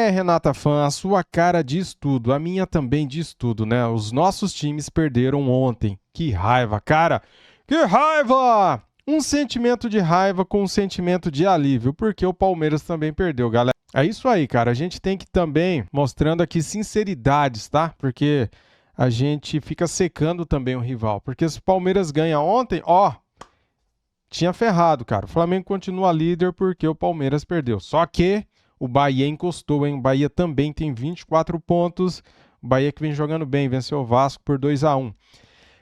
Renata Fã, a sua cara diz tudo, a minha também diz tudo, né? Os nossos times perderam ontem. Que raiva, cara! Que raiva! Um sentimento de raiva com um sentimento de alívio, porque o Palmeiras também perdeu, galera. É isso aí, cara. A gente tem que também mostrando aqui sinceridades, tá? Porque a gente fica secando também o rival. Porque se o Palmeiras ganha ontem, tinha ferrado, cara. O Flamengo continua líder porque o Palmeiras perdeu. Só que o Bahia encostou, hein? O Bahia também tem 24 pontos. O Bahia que vem jogando bem, venceu o Vasco por 2-1.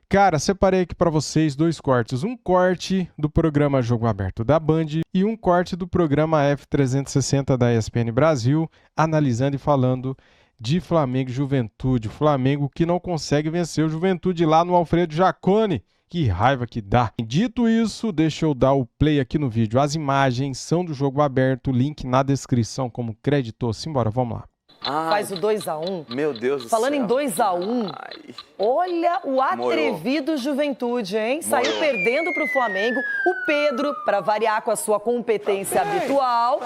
Cara, separei aqui para vocês 2 cortes. Um corte do programa Jogo Aberto da Band e um corte do programa F360 da ESPN Brasil, analisando e falando de Flamengo e Juventude. Flamengo que não consegue vencer o Juventude lá no Alfredo Jaconi. Que raiva que dá. Dito isso, deixa eu dar o play aqui no vídeo. As imagens são do Jogo Aberto, link na descrição como creditou. Simbora, vamos lá. Faz o 2-1. Meu Deus do Falando céu. em 2-1, olha o atrevido Juventude, hein? Saiu perdendo pro Flamengo. O Pedro, para variar com a sua competência habitual,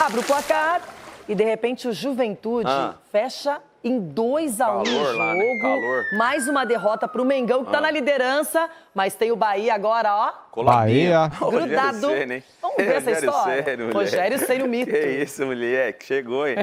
abre o placar e de repente o Juventude fecha em 2-1 o jogo. Lá, né? Calor. Mais uma derrota pro Mengão, que tá na liderança, mas tem o Bahia agora, ó. Bahia. Grudado. Vamos ver essa história. Rogério Ceni, o mito. Que isso, mulher, que chegou, hein?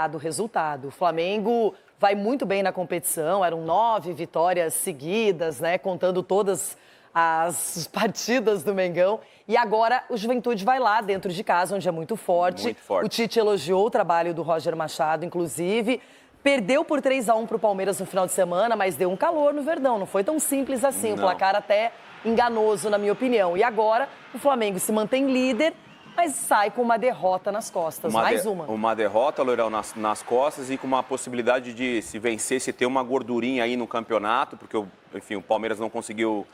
Do resultado. O Flamengo vai muito bem na competição, eram 9 vitórias seguidas, né? Contando todas as partidas do Mengão. E agora o Juventude vai lá dentro de casa, onde é muito forte. Muito forte. O Tite elogiou o trabalho do Roger Machado, inclusive. Perdeu por 3-1 para o Palmeiras no final de semana, mas deu um calor no Verdão. Não foi tão simples assim. Não. O placar até enganoso, na minha opinião. E agora o Flamengo se mantém líder, mas sai com uma derrota nas costas. Mais uma. Uma derrota, Loirão, nas costas e com uma possibilidade de se vencer, se ter uma gordurinha aí no campeonato, porque, enfim, o Palmeiras não conseguiu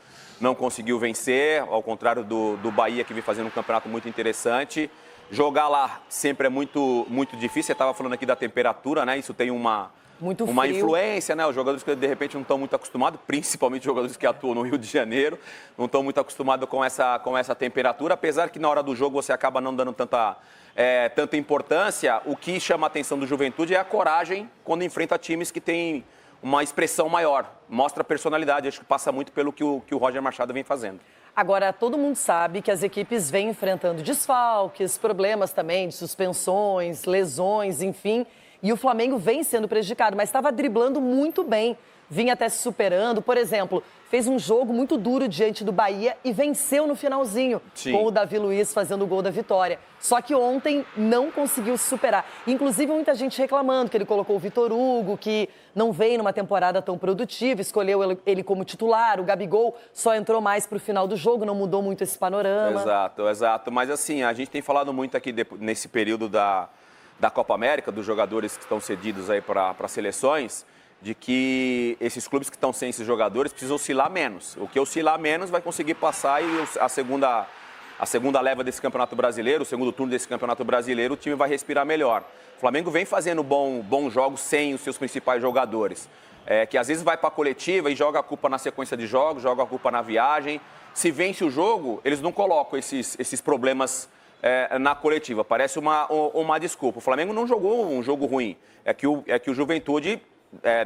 vencer, ao contrário do Bahia, que vem fazendo um campeonato muito interessante. Jogar lá sempre é muito, muito difícil. Você estava falando aqui da temperatura, né? Isso tem uma influência, né? Os jogadores que de repente não estão muito acostumados, principalmente os jogadores que atuam no Rio de Janeiro, não estão muito acostumados com essa temperatura, apesar que na hora do jogo você acaba não dando tanta importância. O que chama a atenção do Juventude é a coragem quando enfrenta times que têm uma expressão maior, mostra personalidade. Acho que passa muito pelo que o Roger Machado vem fazendo. Agora, todo mundo sabe que as equipes vêm enfrentando desfalques, problemas também de suspensões, lesões, enfim. E o Flamengo vem sendo prejudicado, mas estava driblando muito bem. Vinha até se superando. Por exemplo, fez um jogo muito duro diante do Bahia e venceu no finalzinho, com o Davi Luiz fazendo o gol da vitória. Só que ontem não conseguiu se superar. Inclusive, muita gente reclamando que ele colocou o Vitor Hugo, que não vem numa temporada tão produtiva, escolheu ele como titular. O Gabigol só entrou mais para o final do jogo, não mudou muito esse panorama. Exato. Mas assim, a gente tem falado muito aqui nesse período da Copa América, dos jogadores que estão cedidos aí para seleções, de que esses clubes que estão sem esses jogadores precisam oscilar menos. O que oscilar menos vai conseguir passar e a segunda leva desse Campeonato Brasileiro, o segundo turno desse Campeonato Brasileiro, o time vai respirar melhor. O Flamengo vem fazendo bons jogos sem os seus principais jogadores, que às vezes vai para a coletiva e joga a culpa na sequência de jogos, joga a culpa na viagem. Se vence o jogo, eles não colocam esses problemas na coletiva. Parece uma desculpa. O Flamengo não jogou um jogo ruim. É que o Juventude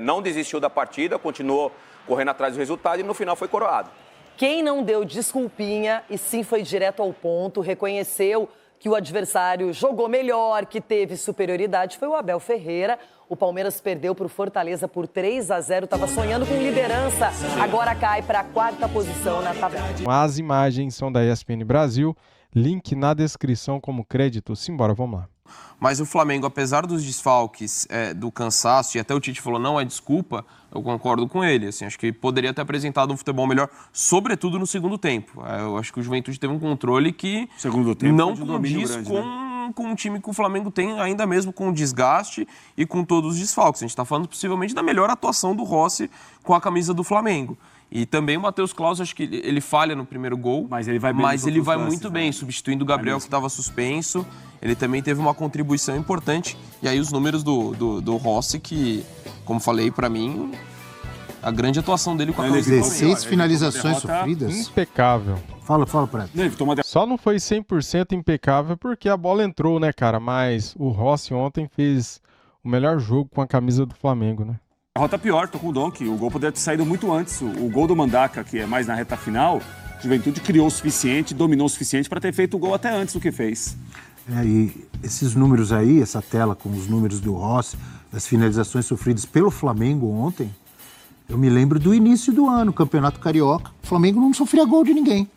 não desistiu da partida, continuou correndo atrás do resultado e no final foi coroado. Quem não deu desculpinha e sim foi direto ao ponto, reconheceu que o adversário jogou melhor, que teve superioridade, foi o Abel Ferreira. O Palmeiras perdeu para o Fortaleza por 3-0, estava sonhando com liderança, agora cai para a 4ª posição na tabela. As imagens são da ESPN Brasil, link na descrição como crédito. Simbora, vamos lá. Mas o Flamengo, apesar dos desfalques, do cansaço, e até o Tite falou, não é desculpa, eu concordo com ele. Assim, acho que poderia ter apresentado um futebol melhor, sobretudo no segundo tempo. Eu acho que o Juventude teve um controle que não condiz com um time que o Flamengo tem, ainda mesmo com o desgaste e com todos os desfalques. A gente está falando possivelmente da melhor atuação do Rossi com a camisa do Flamengo. E também o Matheus Claus, acho que ele falha no primeiro gol, mas ele vai muito bem, substituindo o Gabriel, que estava suspenso. Ele também teve uma contribuição importante. E aí os números do Rossi, que, como falei, para mim, a grande atuação dele com a camisa do Flamengo. 16 finalizações sofridas. Impecável. Fala, Prato. Só não foi 100% impecável porque a bola entrou, né, cara? Mas o Rossi ontem fez o melhor jogo com a camisa do Flamengo, né? A rota pior, tô com o Donk. O gol poderia ter saído muito antes. O gol do Mandaca, que é mais na reta final, Juventude criou o suficiente, dominou o suficiente para ter feito o gol até antes do que fez. E esses números aí, essa tela com os números do Rossi, das finalizações sofridas pelo Flamengo ontem, eu me lembro do início do ano, Campeonato Carioca. O Flamengo não sofria gol de ninguém.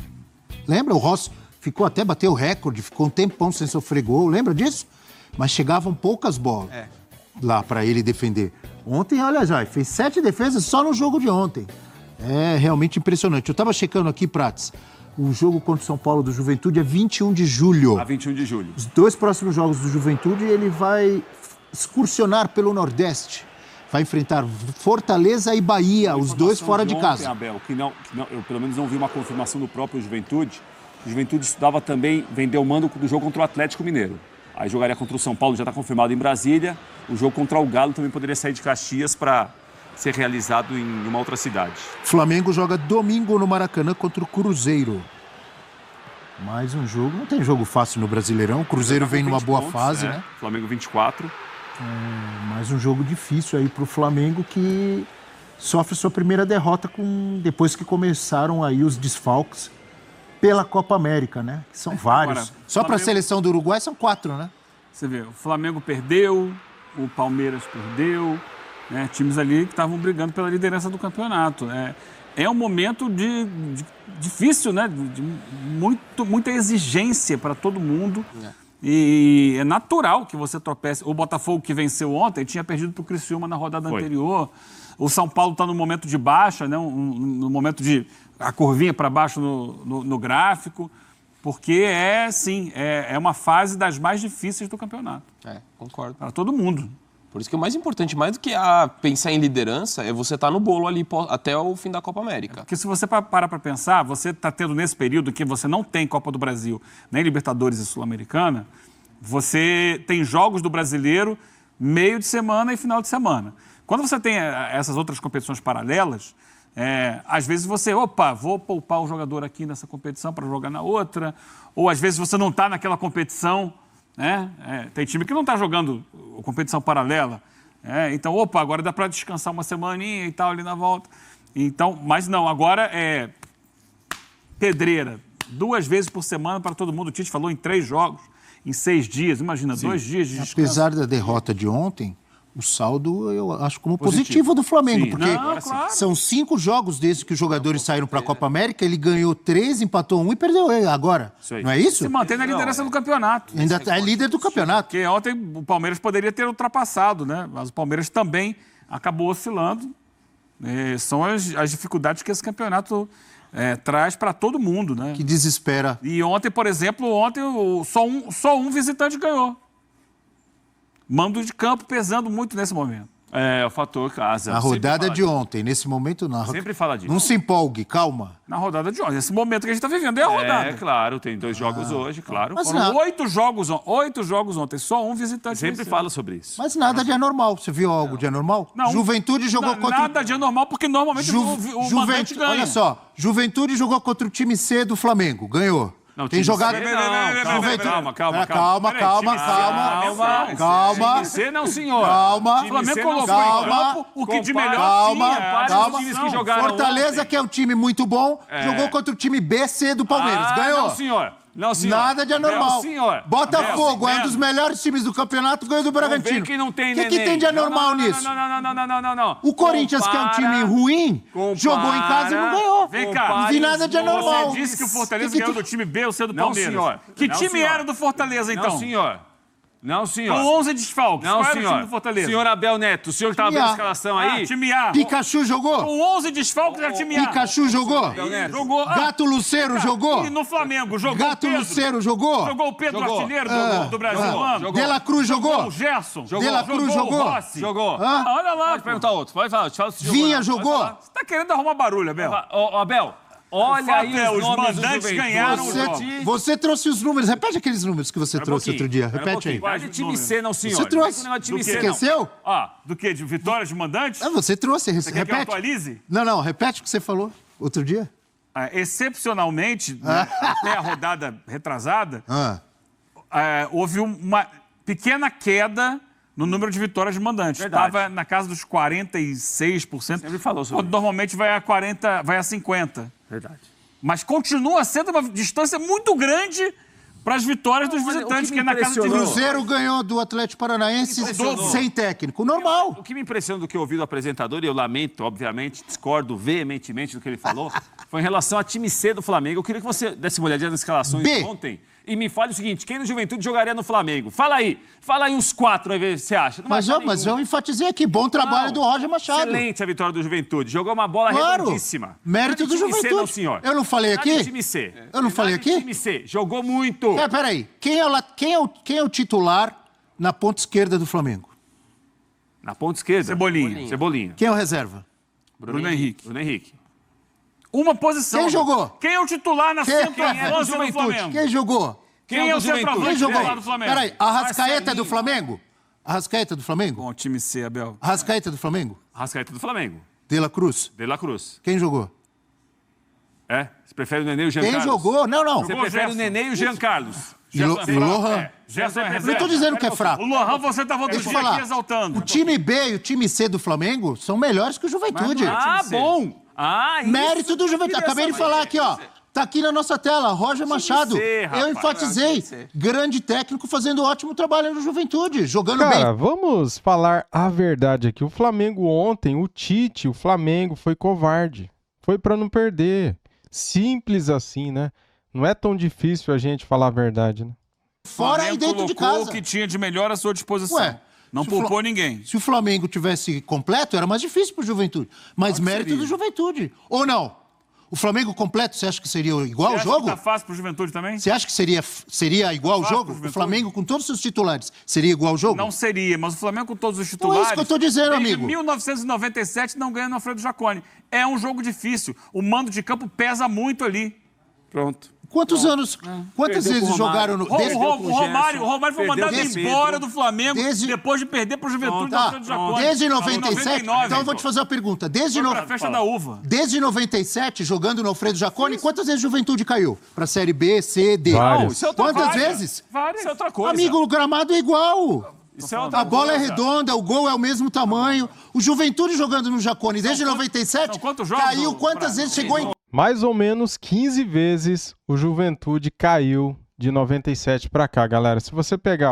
Lembra? O Rossi ficou até, bateu o recorde, ficou um tempão sem sofrer gol. Lembra disso? Mas chegavam poucas bolas lá para ele defender. Ontem, olha já, fez 7 defesas só no jogo de ontem. É realmente impressionante. Eu estava checando aqui, Prates, o jogo contra o São Paulo do Juventude é 21 de julho. A 21 de julho. Os 2 próximos jogos do Juventude, ele vai excursionar pelo Nordeste. Vai enfrentar Fortaleza e Bahia, os 2 fora de casa. Abel, eu pelo menos não vi uma confirmação do próprio Juventude. O Juventude estudava também vender o mando do jogo contra o Atlético Mineiro. Aí jogaria contra o São Paulo, já está confirmado em Brasília. O jogo contra o Galo também poderia sair de Caxias para ser realizado em uma outra cidade. Flamengo joga domingo no Maracanã contra o Cruzeiro. Mais um jogo, não tem jogo fácil no Brasileirão. O Cruzeiro vem numa boa fase, né? Flamengo 24. Mais um jogo difícil aí pro Flamengo, que sofre sua primeira derrota depois que começaram aí os desfalques pela Copa América, né? Que são vários. Agora, só para a Flamengo... seleção do Uruguai são 4, né? Você vê, o Flamengo perdeu, o Palmeiras perdeu, né? Times ali que estavam brigando pela liderança do campeonato. É um momento difícil, né? De muita exigência para todo mundo. E é natural que você tropece. O Botafogo, que venceu ontem, tinha perdido para o Criciúma na rodada anterior. O São Paulo está no momento de baixa, né? No momento de a curvinha para baixo no gráfico, porque é uma fase das mais difíceis do campeonato. Concordo. Para todo mundo. Por isso que o mais importante, mais do que pensar em liderança, é você estar no bolo ali até o fim da Copa América. Porque se você parar para pensar, você está tendo nesse período que você não tem Copa do Brasil, nem Libertadores e Sul-Americana, você tem jogos do Brasileiro meio de semana e final de semana. Quando você tem essas outras competições paralelas, às vezes você, vou poupar o jogador aqui nessa competição para jogar na outra, ou às vezes você não está naquela competição, né? Tem time que não está jogando competição paralela. Então, agora dá para descansar uma semaninha e tal ali na volta. Então, mas não, agora é pedreira. 2 vezes por semana para todo mundo. O Tite falou em 3 jogos, em 6 dias. Imagina, 2 dias de descanso. Apesar da derrota de ontem, o saldo eu acho como positivo do Flamengo, porque são 5 jogos desde que os jogadores saíram para a Copa América, ele ganhou 3, empatou 1 e perdeu agora. Não é isso? Se mantém na liderança do campeonato. Ainda é líder do campeonato. Porque ontem o Palmeiras poderia ter ultrapassado, né? Mas o Palmeiras também acabou oscilando. São as dificuldades que esse campeonato traz para todo mundo, né? Que desespera. E ontem, por exemplo, só um visitante ganhou. Mando de campo pesando muito nesse momento. O fator casa. A rodada de ontem, nesse momento, não. Sempre fala disso. Não se empolgue, calma. Na rodada de ontem. Esse momento que a gente está vivendo é a rodada. Claro, tem 2 jogos hoje, claro. Mas foram 8 jogos ontem, só um visitante. Sempre fala sobre isso. Mas nada de anormal. Você viu algo de anormal? Não. Juventude jogou contra... Nada de anormal, porque normalmente o mandante ganha. Olha só, Juventude jogou contra o time C do Flamengo, ganhou. Não, tem jogado... Calma. Time C não, senhor. Calma. O Flamengo colocou em campo o que de melhor tinha. Calma. Times que jogaram Fortaleza, ontem. que é um time muito bom, jogou contra o time B, C do Palmeiras. Ganhou. Não, senhor. Não, senhor. Nada de anormal. Não, senhor. Botafogo é um dos melhores times do campeonato, ganhou do Bragantino. Que não tem que tem de anormal nisso? Não. O Corinthians, que é um time ruim, jogou em casa e não ganhou. Vem cá. Não vi nada de anormal. Você disse que o Fortaleza ganhou do time B ou C do Palmeiras. Não, senhor. Que time era do Fortaleza, então? Não, senhor. Não, senhor. Com 11 desfalques. Não, qual senhor. era o time do Fortaleza? Senhor Abel Neto, o senhor que estava vendo a escalação aí? Time A. Pikachu jogou? Com 11 desfalques era time A. Pikachu jogou? Jogou. Gato Luceiro jogou? E no Flamengo, jogou Gato Pedro. Luceiro jogou? Jogou o Pedro, artilheiro do Brasil. De La Cruz jogou? O Gerson. De La Cruz jogou? O Rossi. Jogou. Olha lá. Pode perguntar outro. Pode falar. Vinha jogou? Você tá querendo arrumar barulho, Abel? Abel, olha aí os nomes mandantes do ganharam. Você trouxe os números. Repete aqueles números que você trouxe outro dia. Repete aí. Não é de time C, não, senhor. Você trouxe. Não é de time C, Esqueceu? Do quê? De vitórias de mandantes? Você trouxe. Você quer que eu Repete. atualize? Não. Repete o que você falou outro dia. excepcionalmente, né, até a rodada retrasada, houve uma pequena queda no número de vitórias de mandantes. Estava na casa dos 46%. Sempre falou sobre quando normalmente vai a 40%, vai a 50%. Verdade. Mas continua sendo uma distância muito grande para as vitórias dos visitantes, que é na casa de Cruzeiro ganhou do Atlético Paranaense sem técnico. Normal. O que me impressionou do que eu ouvi do apresentador, e eu lamento, obviamente, discordo veementemente do que ele falou, foi em relação a time C do Flamengo. Eu queria que você desse uma olhadinha nas escalações ontem e me fale o seguinte: quem no Juventude jogaria no Flamengo? Fala aí uns 4 aí, ver se você acha. Mas eu enfatizei aqui, bom trabalho do Roger Machado. Excelente a vitória do Juventude. Jogou uma bola redondíssima. Mérito do Juventude. Não, senhor. Eu não falei aqui? Time C. Eu não falei aqui? Time C. Jogou muito. Peraí. Quem é o titular na ponta esquerda do Flamengo? Na ponta esquerda? Cebolinha. Quem é o reserva? Bruno Henrique. Uma posição. Quem jogou? Quem é o titular na centroavância do Flamengo? Quem jogou? Quem é o centroavante do Flamengo? Peraí, Arrascaeta é do Flamengo? Arrascaeta é do Flamengo? Bom, time C, Abel. Arrascaeta é do Flamengo? Arrascaeta do Flamengo. De La Cruz? De La Cruz. Quem jogou? Você prefere o Nenê e o Jean Quem Carlos? jogou? Não. Você prefere o Nenê e o Jean Carlos? E o Lohan? Gerson é Não estou dizendo que é fraco. O Lohan, você estava Deixa eu falar. aqui exaltando. O time B e o time C do Flamengo são melhores que o Juventude. Bom. Mérito do Juventude. Acabei de falar aqui, ó. Tá aqui na nossa tela, Roger Machado. Eu enfatizei. Grande técnico fazendo ótimo trabalho no Juventude, jogando bem. Cara, vamos falar a verdade aqui. O Flamengo ontem, o Flamengo foi covarde. Foi pra não perder. Simples assim, né? Não é tão difícil a gente falar a verdade, né? Fora aí dentro de casa. Colocou o que tinha de melhor à sua disposição. Ué, não poupou ninguém. Se o Flamengo tivesse completo, era mais difícil pro Juventude. Mas mérito do Juventude. Ou não? O Flamengo completo, você acha que seria igual ao jogo? Você acha que tá fácil pro Juventude também? Você acha que seria igual ao jogo? O Flamengo com todos os seus titulares seria igual ao jogo? Não seria, mas o Flamengo com todos os titulares... Não é isso que eu tô dizendo, desde amigo. 1997 não ganha no Alfredo Jaconi. É um jogo difícil. O mando de campo pesa muito ali. Pronto. Quantas vezes jogaram no... O Romário foi mandado embora do Flamengo depois de perder pro Juventude do Alfredo Jaconi. Desde 97... Então eu vou te fazer uma pergunta. Desde a festa da uva. Desde 97, jogando no Alfredo Jaconi, quantas vezes Juventude caiu? Pra Série B, C, D? Várias. Quantas vezes? Várias. Isso é outra coisa. Amigo, o gramado é igual. A bola é redonda, o gol é o mesmo tamanho. O Juventude jogando no Jaconi desde 97 caiu quantas vezes? Chegou em... Mais ou menos 15 vezes o Juventude caiu de 97 para cá, galera. Se você pegar,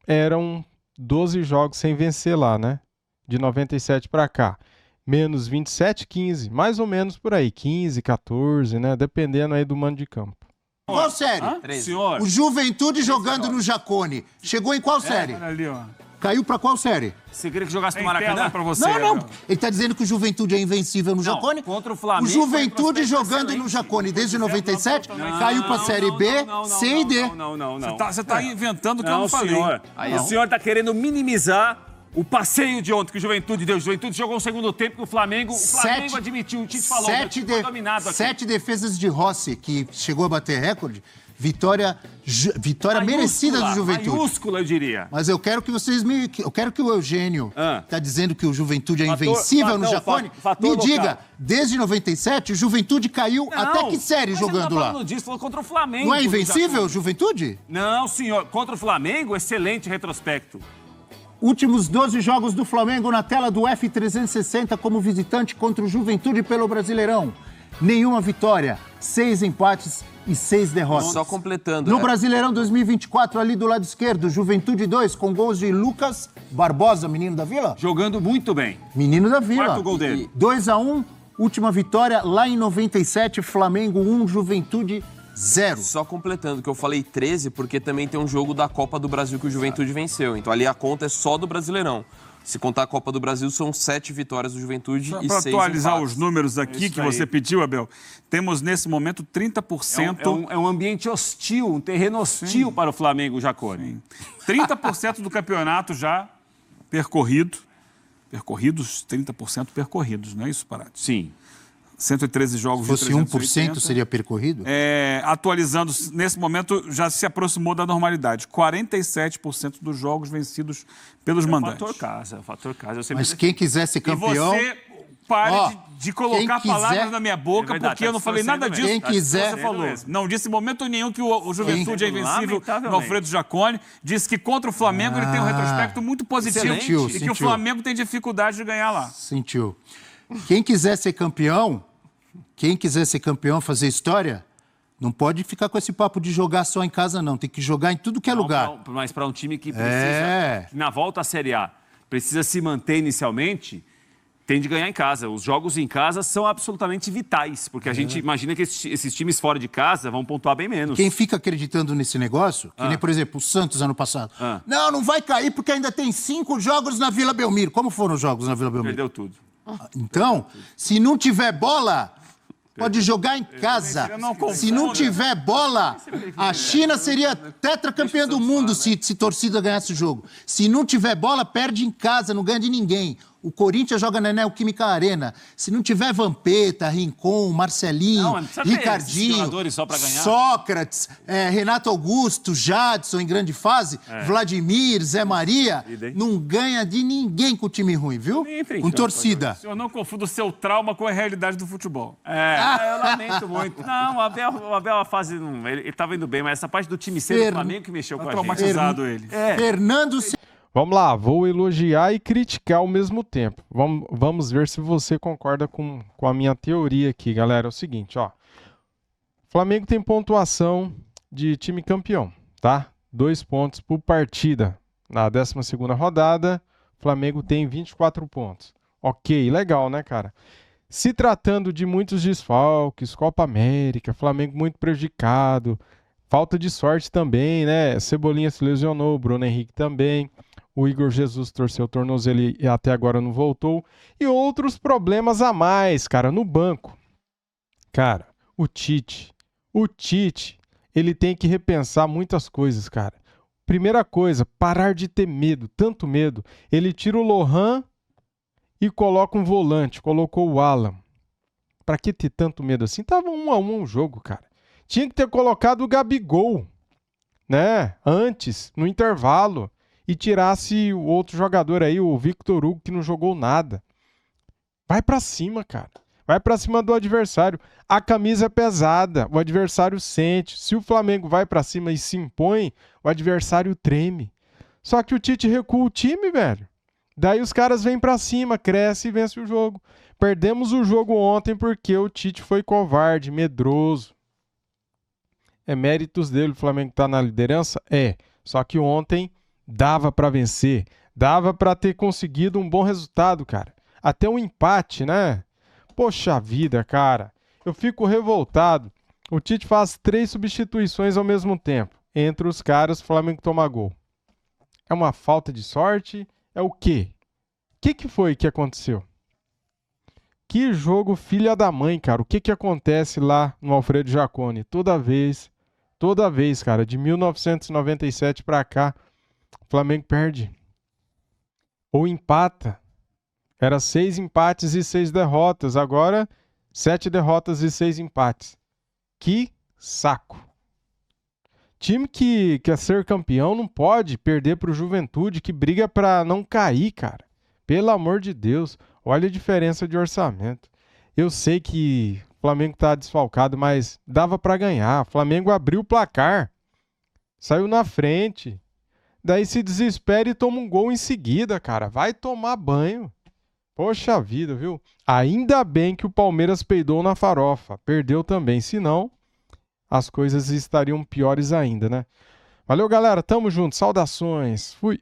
eram 12 jogos sem vencer lá, né? De 97 para cá. Menos 27, 15. Mais ou menos por aí. 15, 14, né? Dependendo aí do mando de campo. Qual série? Senhor. O Juventude jogando no Jaconi. Chegou em qual série? Olha ali, ó. Caiu pra qual série? Você queria que jogasse no Tem tela Maracanã? pra você. Não. Ele tá dizendo que o Juventude é invencível no Jaconi. Contra o Flamengo. O Juventude jogando no Jaconi desde 97 caiu pra Série B, C e D. Não. Você tá inventando o que eu não falei. Senhor. O senhor tá querendo minimizar o passeio de ontem que o Juventude deu. O Juventude jogou um segundo tempo que o Flamengo admitiu, o Tite falou, foi dominado aqui. 7 defesas de Rossi, que chegou a bater recorde. Vitória merecida do Juventude. Maiúscula, eu diria. Mas eu quero que vocês eu quero que o Eugênio tá dizendo que o Juventude é invencível no Jaconi. Me diga, desde 97 o Juventude caiu até que série jogando lá? Não disso, falou contra o Flamengo. Não é invencível o Juventude? Não, senhor. Contra o Flamengo, excelente retrospecto. Últimos 12 jogos do Flamengo na tela do F360 como visitante contra o Juventude pelo Brasileirão. Nenhuma vitória, 6 empates e 6 derrotas. Só completando. No Brasileirão 2024, ali do lado esquerdo, Juventude 2, com gols de Lucas Barbosa, menino da Vila. Jogando muito bem. Menino da Vila. Quarto gol dele. 2-1, última vitória lá em 97, Flamengo 1, Juventude 0. Só completando, que eu falei 13, porque também tem um jogo da Copa do Brasil que o Juventude venceu. Então ali a conta é só do Brasileirão. Se contar a Copa do Brasil, são 7 vitórias do Juventude e 6 empates. Para atualizar os números aqui que você pediu, Abel, temos nesse momento 30%... É um ambiente hostil, um terreno hostil para o Flamengo, Jaconi. 30% do campeonato já percorrido. Percorridos, 30% percorridos, não é isso, Parati? Sim. 113 jogos de 380. Se fosse 1% seria percorrido? Atualizando, nesse momento já se aproximou da normalidade. 47% dos jogos vencidos pelos mandantes. Fator casa. Mas quem quiser ser campeão... pare de colocar quem quiser- palavras na minha boca, É verdade, porque eu não tá falei nada distorcendo disso. Quem quiser- Você falou. Não disse em momento nenhum que o Juventude é invencível no Lamentavelmente. Alfredo Jaconi. Disse que contra o Flamengo ele tem um retrospecto muito positivo Sentiu, e que o sentiu. Flamengo tem dificuldade de ganhar lá. Sentiu. Quem quiser ser campeão, fazer história, não pode ficar com esse papo de jogar só em casa, não. Tem que jogar em tudo que é lugar. Mas para um time que precisa, que na volta à Série A, precisa se manter inicialmente, tem de ganhar em casa. Os jogos em casa são absolutamente vitais, porque a gente imagina que esses times fora de casa vão pontuar bem menos. Quem fica acreditando nesse negócio, que nem, por exemplo, o Santos ano passado. Não vai cair porque ainda tem 5 jogos na Vila Belmiro. Como foram os jogos na Vila Belmiro? Perdeu tudo. Então, se não tiver bola, pode jogar em casa. Se não tiver bola, a China seria tetracampeã do mundo se torcida ganhasse o jogo. Se não tiver bola, perde em casa, não ganha de ninguém. O Corinthians joga na Neoquímica Arena. Se não tiver Vampeta, Rincon, Marcelinho, Não, não precisa ter esses Ricardinho, jogadores só pra ganhar. Sócrates, Renato Augusto, Jadson em grande fase, Vladimir, Zé Maria, não ganha de ninguém com time ruim, viu? Nem em frente, Com não, torcida. Eu não confundo o seu trauma com a realidade do futebol. Eu lamento muito. Não, o Abel a fase não. Ele tava indo bem, mas essa parte do time C do Flamengo que mexeu com a gente. Traumatizado ele. Fernando Vamos lá, vou elogiar e criticar ao mesmo tempo. Vamos ver se você concorda com a minha teoria aqui, galera. É o seguinte, ó. Flamengo tem pontuação de time campeão, tá? 2 pontos por partida. Na 12ª rodada, Flamengo tem 24 pontos. Ok, legal, né, cara? Se tratando de muitos desfalques, Copa América, Flamengo muito prejudicado, falta de sorte também, né? Cebolinha se lesionou, Bruno Henrique também. O Igor Jesus torceu o tornozelo e até agora não voltou. E outros problemas a mais, cara, no banco. Cara, o Tite, ele tem que repensar muitas coisas, cara. Primeira coisa, parar de ter medo, tanto medo. Ele tira o Lohan e coloca um volante, colocou o Alan. Pra que ter tanto medo assim? Tava 1-1 o jogo, cara. Tinha que ter colocado o Gabigol, né? Antes, no intervalo. E tirasse o outro jogador aí, o Victor Hugo, que não jogou nada. Vai pra cima, cara. Vai pra cima do adversário. A camisa é pesada, o adversário sente. Se o Flamengo vai pra cima e se impõe, o adversário treme. Só que o Tite recua o time, velho. Daí os caras vêm pra cima, cresce e vence o jogo. Perdemos o jogo ontem porque o Tite foi covarde, medroso. É méritos dele, o Flamengo tá na liderança? É. Só que ontem dava pra vencer. Dava pra ter conseguido um bom resultado, cara. Até um empate, né? Poxa vida, cara. Eu fico revoltado. O Tite faz 3 substituições ao mesmo tempo. Entre os caras, o Flamengo toma gol. É uma falta de sorte? É o quê? O que foi que aconteceu? Que jogo filha da mãe, cara. O que acontece lá no Alfredo Jaconi? Toda vez, cara, de 1997 pra cá, o Flamengo perde. Ou empata. Era 6 empates e 6 derrotas. Agora, 7 derrotas e 6 empates. Que saco. Time que quer ser campeão não pode perder para o Juventude, que briga para não cair, cara. Pelo amor de Deus. Olha a diferença de orçamento. Eu sei que o Flamengo está desfalcado, mas dava para ganhar. O Flamengo abriu o placar. Saiu na frente. Daí se desespera e toma um gol em seguida, cara. Vai tomar banho. Poxa vida, viu? Ainda bem que o Palmeiras peidou na farofa. Perdeu também. Senão, as coisas estariam piores ainda, né? Valeu, galera. Tamo junto. Saudações. Fui.